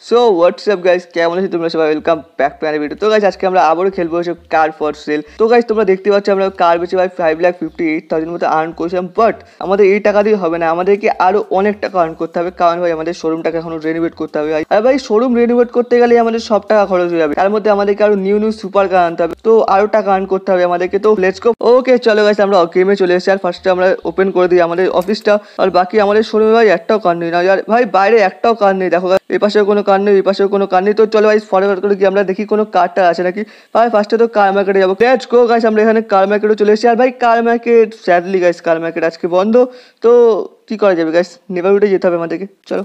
So WhatsApp guys, কেমন আছো তোমরা সবাই? Welcome back to another video. তো গাইস আজকে আমরা আবারও খেলবো হচ্ছে কার ফর সেল। তো গাইস তোমরা দেখতে পাচ্ছ আমরা কার বেচে ভাই 5,58,000 মতো আর্ন করেছিলাম। বাট আমাদের এই টাকা দিয়ে হবে না, আমাদেরকে আরো অনেক টাকা আর্ন করতে হবে, কারণ ভাই আমাদের শোরুমটাকে এখনো রেনোভেট করতে হবে ভাই। আর ভাই শোরুম রেনোভেট করতে গেলে আমাদের সব টাকা খরচ হয়ে যাবে, তার মধ্যে আমাদেরকে আরো নিউ সুপার কার আনতে হবে, তো আরো টাকা আর্ন করতে হবে আমাদেরকে। তো লেটস গো। ওকে চলো গাইস, আমরা গেমে চলে এসেছি। আর ফার্স্টে আমরা ওপেন করে দিই আমাদের অফিসটা। আর বাকি আমাদের শোরুমে ভাই একটাও কার নেই না আর ভাই, বাইরে একটাও কার নেই। দেখো এই পাশেও কোনো কার নেই, এই পাশেও কোনো কার নেই। তো চলো ভাই ফরওয়ার্ড করে গিয়ে আমরা দেখি কোনো কারটা আছে নাকি। ভাই ফার্স্টে তো কার মার্কেটে যাবো। লেটস গো গাইস, আমরা এখানে কার মার্কেটে চলে এসেছি। আর ভাই কার মার্কেট স্যাডলি গাইস, কার মার্কেট আজকে বন্ধ। তো কি করা যাবে গাইস, নেভারহুডে যেতে হবে আমাদেরকে। চলো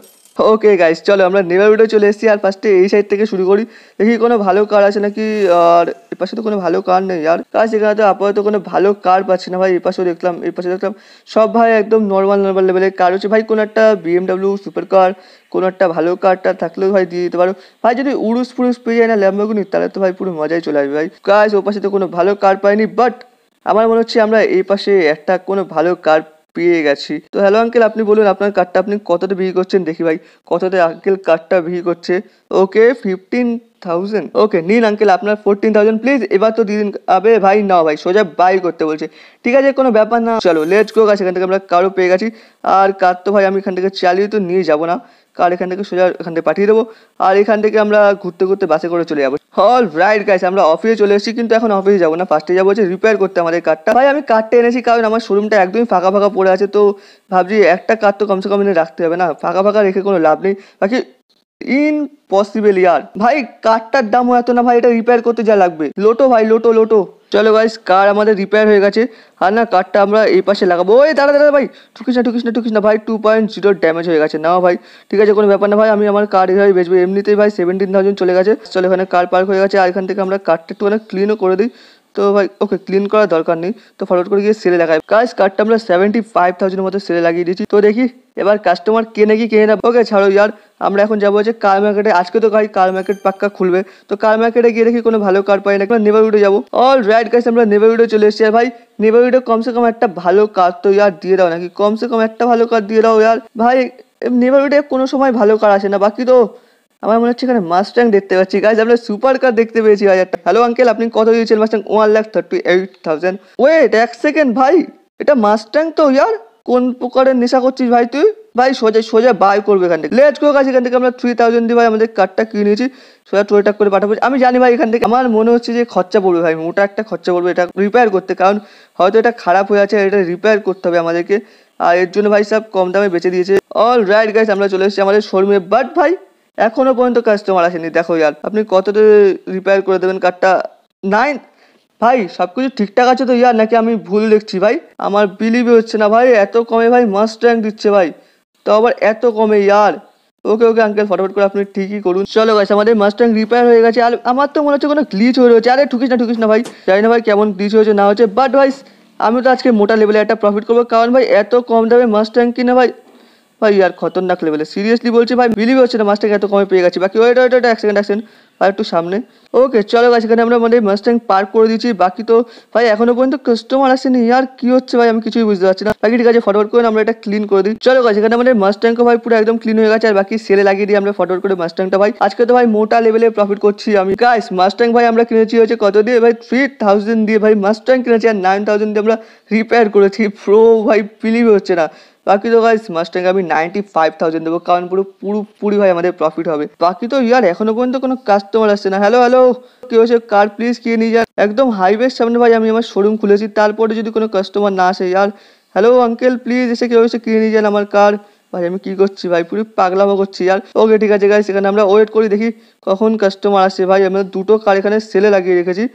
ওকে গাইস, চলো আমরা নেভারহুডে চলে এসেছি। আর ফার্স্টে এই সাইড থেকে শুরু করি, দেখি কোনো ভালো কার আছে নাকি। আর এই পাশে তো কোনো ভালো কার নেই আর গাইস, এখানে তো আপাতত কোনো ভালো কার পাচ্ছি না ভাই। এই পাশেও দেখলাম, এই পাশে দেখলাম, সব ভাই একদম নর্মাল লেভেলের কার হচ্ছে ভাই। কোনো একটা BMW সুপার কার, কোনো একটা ভালো কারটা থাকলেও ভাই দিয়ে দিতে পারো ভাই। যদি উড়ুস ফুরুস পেয়ে যায় না ল্যাম্বরগিনি, তাহলে তো ভাই পুরো মজাই চলে আসবে ভাই। গাইস ও পাশে তো কোনো ভালো কার পাইনি, বাট আমার মনে হচ্ছে আমরা এই পাশে একটা কোনো ভালো কার পেয়ে গেছি। তো হ্যালো আঙ্কেল, আপনি বলুন আপনার কার্ডটা আপনি কতটা বিক্রি করছেন দেখি ভাই, কতটা আঙ্কেল কার্ডটা বিক্রি করছে। ওকে 15,000। ওকে নিন আঙ্কেল আপনার 14,000 প্লিজ। এবার তো দিন। আবে ভাই নাও ভাই, সোজা বাই করতে বলছে। ঠিক আছে কোনো ব্যাপার না, চলো লেটস গো গাছ। এখান থেকে আমরা কারও পেয়ে গেছি। আর কার তো ভাই আমি এখান থেকে চালিয়ে তো নিয়ে যাবো না, কার এখান থেকে সোজা এখান থেকে পাঠিয়ে দেবো। আর এখান থেকে আমরা ঘুরতে ঘুরতে বাসে করে চলে যাবো। অল রাইট গাইস, আমরা অফিসে চলে এসেছি, কিন্তু এখন অফিসে যাবো না, ফার্স্টে যাবো হচ্ছে রিপেয়ার করতে আমাদের কারটা। ভাই আমি কারটা এনেছি কারণ আমার শোরুমটা একদমই ফাঁকা ফাঁকা পড়ে আছে, তো ভাবছি একটা কার তো কমসে কম এনে রাখতে হবে না, ফাঁকা ফাঁকা রেখে কোনো লাভ নেই। বাকি ইম্পসিবল ইয়ার ভাই, কারটার দামও এত না ভাই, এটা রিপেয়ার করতে যা লাগবে। লোটো ভাই লোটো লোটো। চলো গাইস, কার আমাদের রিপেয়ার হয়ে গেছে। আর না কারটা আমরা এই পাশে লাগাবো। ওই দাঁড়া দাঁড়া ভাই, ঠুকিস না ভাই, 2.0 ড্যামেজ হয়ে গেছে। নাও ভাই ঠিক আছে কোনো ব্যাপার না ভাই, আমি আমার কার এভাবে বেচবো। এমনিতেই ভাই 17,000 চলে গেছে। চলো এখানে কার পার্ক হয়ে গেছে, আর এখান থেকে আমরা কারটা একটু অনেক ক্লিনও করে দিই। তো ভাই ওকে ক্লিন করার দরকার নেই, তো ফরওয়ার্ড করে গিয়ে সেলে লাগাই। গাইস কার্ডটা আমরা 75,000 মতো সেলে লাগিয়ে দিয়েছি। তো দেখি এবার কাস্টমার কেনে কি কেনে না। ওকে ছাড়ো ইয়ার, আমরা এখন যাবো হচ্ছে কার মার্কেটে। আজকে তো ভাই কার মার্কেট পাক্কা খুলবে, তো কার মার্কেটে গিয়ে দেখি কোনো ভালো কার পাই না। নেভারহুডে যাবো। অল রাইট গাইস, আমরা নেভারহুডে চলে এসেছি। আর ভাই নেভারহুডে কমসে কম একটা ভালো কার তো ইয়ার দিয়ে দাও নাকি, কমসে কম একটা ভালো কার দিয়ে দাও ইয়ার ভাই। নেভারহুডে কোনো সময় ভালো কার আসে না, বাকি তো আমার মনে হচ্ছে এখানে মাস্টাং দেখতে পাচ্ছি। গাইজ আমরা সুপার কার দেখতে পেয়েছি ভাই একটা। হ্যালো আঙ্কেল, আপনি কত দিয়েছেন মাস্টাং? 1,38,000। ওয়েট এক সেকেন্ড ভাই, এটা মাস্টাং তো ইয়ার। কোন প্রকারের নেশা করছিস ভাই তুই? ভাই সোজা সোজা বাই করবে এখান থেকে। লেটস গো গাইজ, এখান থেকে আমরা 3,000 দিয়ে ভাই আমাদের কারটা কিনে নিয়েছি। সোজা টোয়েটাক করে পাঠাবো। আমি জানি ভাই এখান থেকে আমার মনে হচ্ছে যে খরচা পড়বে ভাই, মোটা একটা খরচা পড়বে এটা রিপেয়ার করতে, কারণ হয়তো এটা খারাপ হয়ে আছে, এটা রিপেয়ার করতে হবে আমাদেরকে। আর এর জন্য ভাই সব কম দামে বেচে দিয়েছে। অল রাইট গাইজ, আমরা চলে এসেছি আমাদের শোরুমে, বাট ভাই এখনো পর্যন্ত কাস্টমার আসেনি। দেখো ইয়ার, আপনি কতটা রিপেয়ার করে দেবেন কারটা? 9। ভাই সব কিছু ঠিকঠাক আছে তো ইয়ার, নাকি আমি ভুল দেখছি ভাই? আমার বিলিভই হচ্ছে না ভাই, এত কমে ভাই মাস্ট র্যাঙ্ক দিচ্ছে ভাই, তো আবার এত কমে ইয়ার। ওকে ওকে আঙ্কেল, ফটাফট করে আপনি ঠিকই করুন। চলো গাইস, আমাদের মাস্টাং রিপেয়ার হয়ে গেছে। আর আমার তো মনে হচ্ছে কোনো গ্লিচ হয়ে রয়েছে। আরে ঠুকিস না ভাই, জানি না ভাই কেমন গ্লিচ হয়েছে না হচ্ছে, বাট ভাই আমি তো আজকে মোটা লেভেলে একটা প্রফিট করবো, কারণ ভাই এত কম দামে মাস্টাং কিনে ভাই, ভাই ইয়ার খতরনাক লেভেলে সিরিয়াসলি বলছি ভাই, বিলিভ হচ্ছে না মাস্টাং এত কমে পেয়ে গেছি। বাকি ওয়েট ওয়েট এক সেকেন্ড আর একটু সামনে। ওকে চলো গাছ, এখানে আমরা আমাদের মাস্টাং পার্ক করে দিচ্ছি। বাকি তো ভাই এখনো পর্যন্ত কাস্টমার আসেনি ইয়ার, কি হচ্ছে ভাই আমি কিছুই বুঝতে পারছি না। বাকি ঠিক আছে, ফটোফট করে আমরা এটা ক্লিন করে দিই। চলো গাছ, এখানে আমাদের মাস্টাংটা ভাই পুরো একদম ক্লিন হয়ে গেছে। আর বাকি সেলে লাগিয়ে দিই আমরা ফটোফট করে মাস্টাংটা। ভাই আজকে তো ভাই মোটা লেভেলে প্রফিট করছি আমি। গাইস মাস্টাং ভাই আমরা কিনেছি হচ্ছে কত দিয়ে ভাই? 3,000 দিয়ে ভাই মাস্টাং কিনেছি, আর 9,000 দিয়ে আমরা রিপেয়ার করেছি। প্রো ভাই বিলিভ হচ্ছে না। বাকি তো গাইস মাস্টাং আমি 95,000 দেবো, কারণ পুরোপুরি ভাই আমাদের প্রফিট হবে। বাকি তো ইয়ার এখনো পর্যন্ত কোনো কাস্টমার আসছে না। হ্যালো হ্যালো, কেউ হচ্ছে কার প্লিজ কিনে নিয়ে যান। একদম হাইওয়ের সামনে ভাই আমি আমার শোরুম খুলেছি, তারপরে যদি কোনো কাস্টমার না আসে ইয়ার। হ্যালো আঙ্কেল প্লিজ এসে কেউ এসে কিনে নিয়ে যান আমার কার। ভাই আমি কি করছি ভাই, পুরো পাগলামো করছি ইয়ার। ওকে ঠিক আছে গাইস, এখানে আমরা ওয়েট করি, দেখি কখন কাস্টমার আসে। ভাই আমরা দুটো কার এখানে সেলে লাগিয়ে রেখেছি,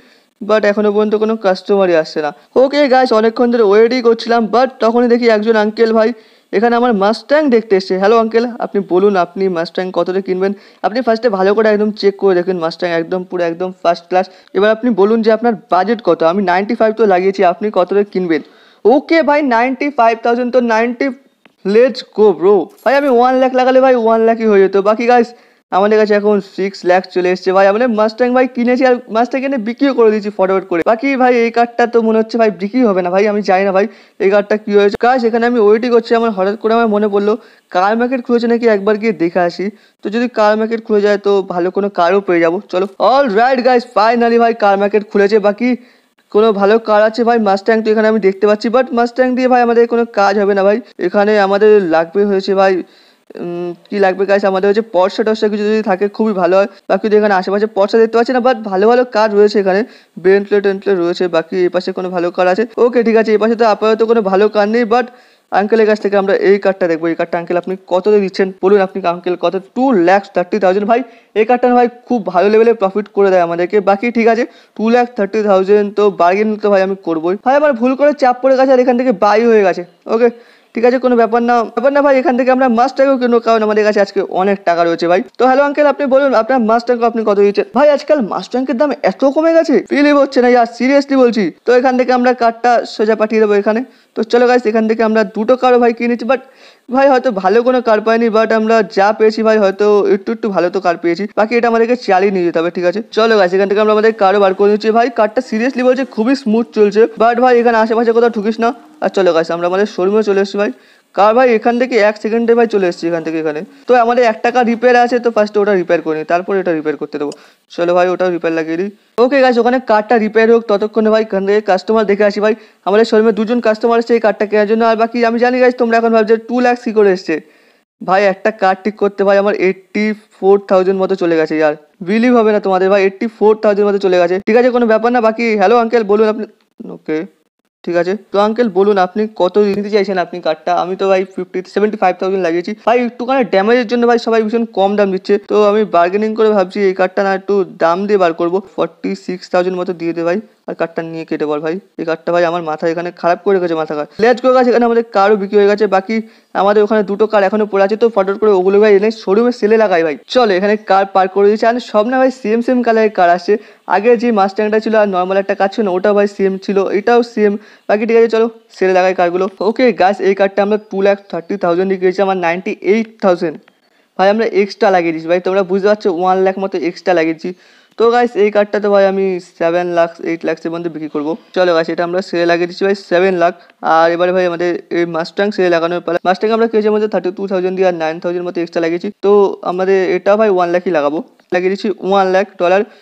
বাট এখনো পর্যন্ত কোনো কাস্টমারই আসছে না। ওকে গাইস, অনেকক্ষণ ধরে ওয়েটই করছিলাম, বাট তখনই দেখি একজন আঙ্কেল ভাই এখানে আমার মাস্টাং দেখতে এসছে। হ্যালো আঙ্কেল, আপনি বলুন আপনি মাস্টাং কতটা কিনবেন? আপনি ফার্স্টে ভালো করে একদম চেক করে দেখুন মাস্টাং একদম পুরো একদম ফার্স্ট ক্লাস। এবার আপনি বলুন যে আপনার বাজেট কত? আমি 95 তো লাগিয়েছি, আপনি কতটা কিনবেন? ওকে ভাই 95,000 তো 90, লেটস গো ব্রো। ভাই আমি 1 লাখ লাগালে ভাই 1 লাখই হয়ে যেত। বাকি গাইস আমাদের কাছে এখন 6 লাখ চলে এসেছে ভাই। আমাদের মাস্টাং ভাই কিনেছি আর মাস্টাং কিনে বিক্রিও করে দিয়েছি ফরওয়ার্ড করে। বাকি ভাই এই কার্ডটা তো মনে হচ্ছে ভাই বিক্রি হবে না ভাই, আমি জানি না ভাই এই কার্ডটা কি হয়েছে। কাজ এখানে আমি ওয়েটই করছি, আমার হঠাৎ করে আমার মনে পড়লো কার মার্কেট খুলেছে নাকি, একবার গিয়ে দেখে আসি। তো যদি কার মার্কেট খুলে যায় তো ভালো কোনো কারও পেয়ে যাবো। চলো অল রাইট গাইস, ফাইনালি ভাই কার মার্কেট খুলেছে। বাকি কোনো ভালো কার আছে ভাই? মাস্ট্যাং তো এখানে আমি দেখতে পাচ্ছি, বাট মাস্ট্যাং দিয়ে ভাই আমাদের কোনো কাজ হবে না ভাই। এখানে আমাদের লাগবে হয়েছে ভাই কি লাগবে গাইস, আমাদের হচ্ছে পর্সা টর্সা কিছু যদি থাকে খুবই ভালো হয়। বাকি তো এখানে আশেপাশে পর্সা দেখতে পাচ্ছি না, বাট ভালো ভালো কার রয়েছে এখানে, বেন্টলে টেন্টলে রয়েছে। বাকি এই পাশে কোনো ভালো কার আছে? ওকে ঠিক আছে, এই পাশে তো আপাতত কোনো ভালো কার নেই, বাট আঙ্কেলের কাছ থেকে আমরা এই কার্ডটা দেখবো। এই কার্ডটা আঙ্কেল আপনি কত দিচ্ছেন বলুন, আপনি আঙ্কেল কত? 2,30,000 ভাই। এই কার্ডটা ভাই খুব ভালো লেভেলে প্রফিট করে দেয় আমাদেরকে। বাকি ঠিক আছে 2,30,000 তো বার্গেন তো ভাই আমি করবোই ভাই। আমার ভুল করে চাপ পড়ে গেছে আর এখান থেকে বাই হয়ে গেছে। ওকে ঠিক আছে, কোনো ব্যাপার না ভাই, এখান থেকে আমরা মাছটাকেও কিনবো কারণ আমাদের কাছে আজকে অনেক টাকা রয়েছে ভাই। তো হ্যালো আঙ্কেল, আপনি বলুন আপনার মাছটাকে আপনি কত দিচ্ছেন? ভাই আজকাল মাছটাঙ্কের দাম এত কমে গেছে, ফিলই হচ্ছে না ইয়ার, সিরিয়াসলি বলছি। তো এখান থেকে আমরা কার্ডটা সোজা পাঠিয়ে দেবো এখানে। তো চলো গাইস, এখান থেকে আমরা দুটো কারও ভাই কিনেছি, বাট ভাই হয়তো ভালো কোনো কার পাইনি, বাট আমরা যা পেয়েছি ভাই হয়তো একটু ভালো তো কার পেয়েছি। বাকি এটা আমাদেরকে চালিয়ে নিয়ে যেতে হবে। ঠিক আছে চলো গাইস, এখান থেকে আমরা আমাদের কারও বার করে নিচ্ছি ভাই। কারটা সিরিয়াসলি বলছে খুবই স্মুথ চলছে, বাট ভাই এখানে আশেপাশে কোথাও ঠুকিস না। আর চলো গাইস, আমরা আমাদের শোরুমে চলে এসেছি ভাই। কার ভাই এখান থেকে 1 সেকেন্ডে ভাই চলে এসেছি এখান থেকে এখানে। তো আমাদের 1 টাকা রিপেয়ার আছে, তো ফার্স্টে ওটা রিপেয়ার করে নিই, তারপরে এটা রিপেয়ার করতে দেবো। চলো ভাই ওটাও রিপেয়ার লাগিয়ে দিই। ওকে গাইস, ওখানে কারটা রিপেয়ার হোক ততক্ষণে ভাই এখান থেকে কাস্টমার দেখে আসি ভাই। আমাদের শোরুমে 2জন কাস্টমার এসছে এই কারটা কেনার জন্য। আর বাকি আমি জানি গাইস তোমরা এখন ভাবছো 2 লাখ কি করে এসছে। ভাই একটা কার ঠিক করতে ভাই আমার 84,000 মতো চলে গেছে ইয়ার, বিলিভ হবে না তোমাদের ভাই, 84,000 মতো চলে গেছে। ঠিক আছে কোনো ব্যাপার না। বাকি হ্যালো আঙ্কেল বলুন আপনি। ওকে ঠিক আছে, তো আঙ্কেল বলুন আপনি কত নিতে চাইছেন আপনি কার্ডটা? আমি তো ভাই 75,000 লাগিয়েছি ভাই। একটুখানি ড্যামেজের জন্য ভাই সবাই ভীষণ কম দাম দিচ্ছে, তো আমি বার্গেনিং করে ভাবছি এই কার্ডটা না একটু দাম দিয়ে বার করবো। 46,000 মতো দিয়ে দে ভাই, আর কার্ডটা নিয়ে কেটে বল ভাই। এই কার্ডটা ভাই আমার মাথা এখানে খারাপ করে গেছে, মাথা খারাপ। লেটস গো গাইস, এখানে আমাদের কারও বিক্রি হয়ে গেছে। বাকি আমাদের ওখানে দুটো কার এখনো পড়ে আছে, তো ফটো করে ওগুলো ভাই এনে শোরুমে সেলে লাগাই ভাই। চলো এখানে কার পার্ক করে দিয়েছে, আর সব না ভাই সেম কালারের কার আসছে। আগে যে মাস্ট্যাংটা ছিল আর নর্মাল একটা কার ছিল না, ওটাও ভাই সেম ছিল, এটাও সেম। বাকি ঠিক আছে চলো সেলে লাগাই কারগুলো। ওকে গাইস, এই কারটা আমরা 2,30,000 দিয়ে কিনেছি, আমার 98,000 ভাই আমরা এক্সট্রা লাগিয়ে দিচ্ছি ভাই। তোমরা বুঝতে পারছো 1 লাখ মতো এক্সট্রা লাগিয়েছি। তো গাইস এই কার্ডটা তো ভাই আমি 7 লাখ 8 লাখের মধ্যে বিক্রি করবো। চলো গাইস, এটা আমরা সেলে লাগিয়ে দিচ্ছি ভাই 7 লাখ। আর এবারে ভাই আমাদের এই মাস্টাং সেলে লাগানোর পালা। মাস্টাং আমরা কেজি মধ্যে 32,000 দিয়ে আর 9,000 মতো এক্সট্রা লাগিয়েছি। তো আমাদের এটা ভাই 1 লাখই লাগাবো, লাগিয়ে দিচ্ছি $1 লাখ।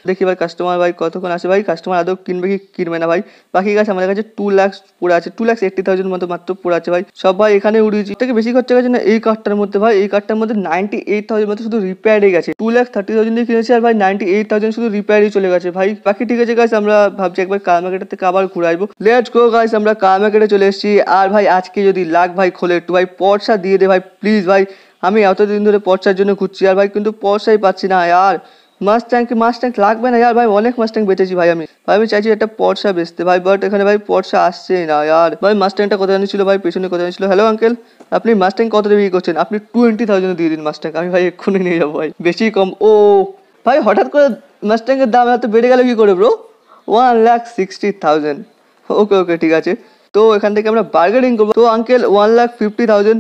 দেখি ভাই কাস্টমার ভাই কতক্ষণ আসে ভাই, কাস্টমার আদৌ কিনবে কি কিনবে না ভাই। বাকি গাছ আমাদের কাছে 2 লাখ পুরো আছে, 2,80,000 মতো মাত্র পুরো আছে ভাই। সব ভাই এখানে উড়িয়েছি, থেকে বেশি খরচা গেছে না এই কার্ডটার মধ্যে ভাই। এই কার্ডটার মধ্যে 98,000 মতো শুধু রিপেয়ারে গেছে। 2,30,000 দিয়ে কিনেছি আর ভাই 98,000 শুধু রিপেয়ারই চলে গেছে ভাই। বাকি ঠিক আছে গাইস, আমরা ভাবছি একবার কার মার্কেট থেকে আবার ঘুরে আসবো। লেটস গো গাইস, আমরা কার মার্কেটে চলে এসেছি। আর ভাই আজকে যদি লাখ ভাই খোলে একটু ভাই পর্সা দিয়ে দে ভাই প্লিজ ভাই। আমি এতদিন ধরে পর্সার জন্য খুঁজছি আর ভাই কিন্তু পর্সাই পাচ্ছি না यार। মাস্ট্যাং লাগবে না यार ভাই, অনেক মাস্ট্যাং বেচেছি ভাই আমি চাইছি একটা পর্সা বেচতে ভাই, বাট এখানে ভাই পর্সা আসছেই না यार। ভাই মাস্ট্যাংটা কত জানি ছিল ভাই, পেছনে কত জানি ছিল। হ্যালো আঙ্কেল, আপনি মাস্ট্যাং কত দিয়ে বিক্রি করছেন? আপনি 20,000 দিয়ে দিন মাস্ট্যাং, আমি ভাই এক্ষুনি নিয়ে যাবো ভাই, বেশি কম। ও ভাই হঠাৎ করে মাস্ট্যাংয়ের দাম এত বেড়ে গেল কি করে ব্রো? 1,60,000। ওকে ঠিক আছে, তো এখান থেকে আমরা বার্গেনিং করবো। তো আঙ্কেল 1,50,000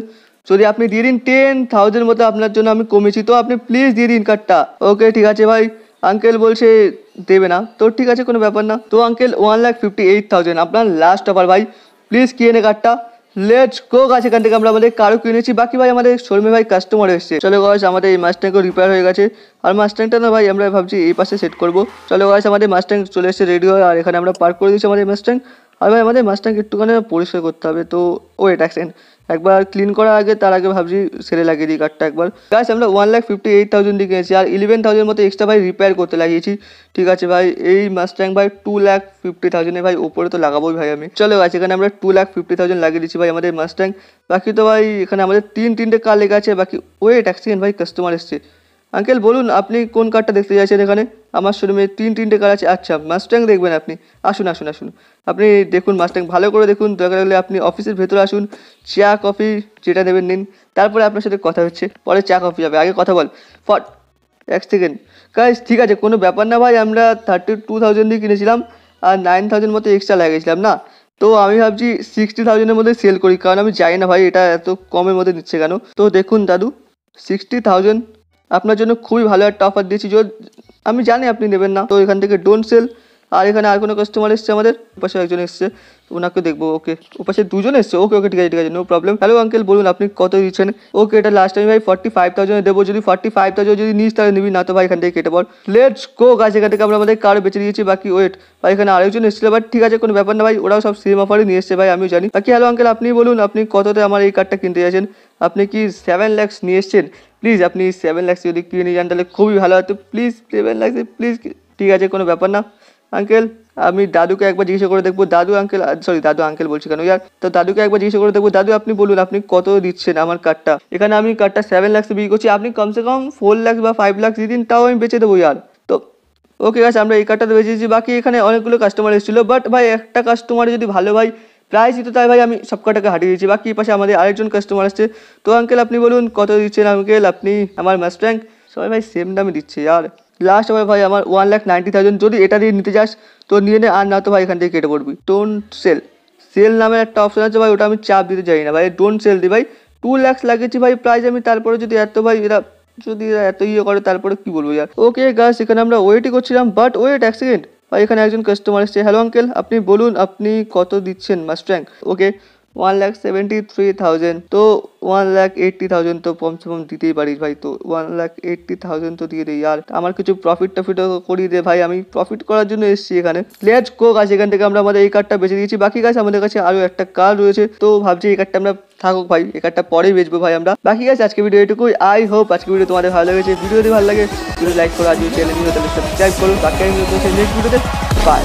যদি আপনি দিয়ে দিন 10,000 মতো আপনার জন্য আমি কমেছি, তো আপনি প্লিজ দিয়ে দিন কার্ডটা। ওকে ঠিক আছে ভাই, আঙ্কেল বলছে দেবে না, তো ঠিক আছে কোনো ব্যাপার না। তো আঙ্কেল 1,58,000 আপনার লাস্ট অফার ভাই, প্লিজ কিনে নে কার্ডটা। লেটস গো গাছ, এখান থেকে আমরা আমাদের কারও কিনেছি। বাকি ভাই আমাদের শোরুমে ভাই কাস্টমার এসছে। চলো গাছ, আমাদের এই মাস্ট্যাংও রিপেয়ার হয়ে গেছে, আর মাস্ট্যাংটা না ভাই আমরা ভাবছি এই পাশে সেট করবো। চলো গাছ, আমাদের মাস্ট্যাং চলে এসছে রেডি হয়, আর এখানে আমরা পার্ক করে দিচ্ছি আমাদের মাস্ট্যাং। আর ভাই আমাদের মাস্ট্যাং একটুখানি পরিষ্কার করতে হবে, তো ওয়েট অ্যাকশন একবার ক্লিন করার আগে তার আগে ভাবছি সেরে লাগিয়ে দিই কার্ডটা একবার। গাছ আমরা 1,58,000 দিয়ে কিনেছি, আর 11,000 মতো এক্সট্রা ভাই রিপেয়ার করতে লাগিয়েছি। ঠিক আছে ভাই, এই মাস্ট্যাং ভাই 2,50,000 ভাই উপরে তো লাগাবোই ভাই আমি। চলো গাছ, এখানে আমরা 2,50,000 লাগিয়ে দিচ্ছি ভাই আমাদের মাস্ট্যাং। বাকি তো ভাই এখানে আমাদের তিনটে কার লেগে আছে। বাকি ওয়েট অ্যাকশন ভাই, কাস্টমার এসছে। আঙ্কেল বলুন আপনি কোন কারটা দেখতে চাইছেন? এখানে আমার শোরুমে তিনটে কার আছে। আচ্ছা মাস্ট্যাং দেখবেন আপনি, আসুন আপনি দেখুন মাস্ট্যাং ভালো করে দেখুন। দরকার হলে আপনি অফিসের ভেতরে আসুন, চা কফি যেটা নেবেন নিন, তারপরে আপনার সাথে কথা হচ্ছে, পরে চা কফি যাবে, আগে কথা বল। ফট 1 সেকেন্ড গাইস, ঠিক আছে কোনো ব্যাপার না ভাই, আমরা 32,000 দিয়ে কিনেছিলাম আর 9,000 মতো এক্সট্রা লাগিয়েছিলাম না, তো আমি ভাবছি 60,000 মধ্যে সেল করি, কারণ আমি জানি না ভাই এটা এত কমের মধ্যে দিচ্ছে কেন। তো দেখুন দাদু 60,000 আপনার জন্য খুবই ভালো একটা অফার দিয়েছি, আমি জানি আপনি নেবেন না, তো এখান থেকে ডোন্ট সেল। আর এখানে আর কোনো কাস্টমার এসছে আমাদের, পাশে একজন এসছে, ওনাকে দেখবো। ওকে, ওপাশে দুজন এসছে। ওকে ওকে, ঠিক আছে নো প্রবলেম। হ্যালো আঙ্কেল, বলুন আপনি কত দিচ্ছেন? ওকে, এটা লাস্ট টাইম ভাই 45,000 দেবো, যদি 45,000 যদি নিস তাহলে নিবি, না তো ভাই এখান থেকে কেটে পড়। লেটস গো গাছ, এখান থেকে আমরা আমাদের কার বেঁচে দিয়েছি। বাকি ওয়েট ভাই, এখানে আরেকজন এসেছিল, বাট ঠিক আছে কোনো ব্যাপার না ভাই, ওরাও সব সেম অফারে নিয়ে এসছে ভাই, আমিও জানি। বাকি হ্যালো আঙ্কেল, আপনি বলুন আপনি কততে আমার এই কার্ডটা কিনতে যাচ্ছেন? আপনি কি 7 লাখ নিয়ে এসছেন? প্লিজ আপনি 7 লাখ যদি কিনে নিয়ে যান তাহলে খুবই ভালো হতো, প্লিজ 7 লাখ প্লিজ। ঠিক আছে কোনো ব্যাপার না আঙ্কেল, আমি দাদুকে একবার জিজ্ঞাসা করে দেখবো। দাদু আঙ্কেল, সরি দাদু আঙ্কেল বলছি কেন ইয়ার, তো দাদুকে একবার জিজ্ঞাসা করে দেখবো। দাদু আপনি বলুন আপনি কত দিচ্ছেন আমার কার্ডটা? এখানে আমি কার্ডটা 7 লাখ বিক্রি করছি, আপনি কমসে কম 4 লাখ বা 5 লাখ দিয়ে দিন, তাও আমি বেচে দেবো ইয়ার। তো ওকে গাছ, আমরা এই কার্ডটা বেঁচে দিচ্ছি। বাকি এখানে অনেকগুলো কাস্টমার এসেছিলো, বাট ভাই একটা কাস্টমার যদি ভালো ভাই প্রাইস দিত, তাই ভাই আমি সব কটাকে হারিয়ে দিয়েছি। বাকি পাশে আমাদের আরেকজন কাস্টমার আসছে। তো আঙ্কেল আপনি বলুন কত দিচ্ছেন আঙ্কেল আপনি আমার মাস্ট্যাং? সবাই ভাই সেম দামে দিচ্ছে ইয়ার। লাস্ট হবে ভাই আমার 1,90,000, যদি এটা দিয়ে নিতে যাস তো নিয়ে নে, আর না তো ভাই এখান থেকে কেটে পড়বি। ডোন্ট সেল, সেল নামের একটা অপশন আছে ভাই, ওটা আমি চাপ দিতে চাই না ভাই, ডোন্ট সেল দি ভাই। 2 লাখ লাগিয়েছি ভাই প্রাইস আমি, তারপরে যদি এত ভাই এরা যদি এরা এত ইয়ে করে তারপরে কি বলবো ইয়ার। ওকে গাছ, এখানে আমরা ওয়েটই করছিলাম, বাট ওয়েট এক সেকেন্ড ভাই, এখানে একজন কাস্টমার এসছে। হ্যালো আঙ্কেল, আপনি বলুন আপনি কত দিচ্ছেন মাস্ট্যাং? ওকে 1,73,000, তো 1,80,000 তো কমসে কম দিতেই পারিস ভাই, তো 1,80,000 তো দিয়ে দে ইয়ার, আমার কিছু প্রফিটও করিয়ে দে ভাই, আমি প্রফিট করার জন্য এসেছি এখানে। লেটস গো গাছ, এখান থেকে আমরা আমাদের এই কার্ডটা বেঁচে দিয়েছি। বাকি গাছ আমাদের কাছে আরও একটা কার্ড রয়েছে, তো ভাবছি এই কার্ডটা আমরা থাকুক ভাই, এই কার্ডটা পরেই বেচবো ভাই আমরা। বাকি গাছ আজকে ভিডিও এটুকুই, আই হোপ আজকে ভিডিও তোমাদের ভালো লেগেছে। ভিডিও যদি ভালো লাগে ভিডিও লাইক করো, আর যদি চ্যানেল নিয়ে তাহলে সাবস্ক্রাইব করো। বাকি আমি নেক্সট ভিডিওতে বাই।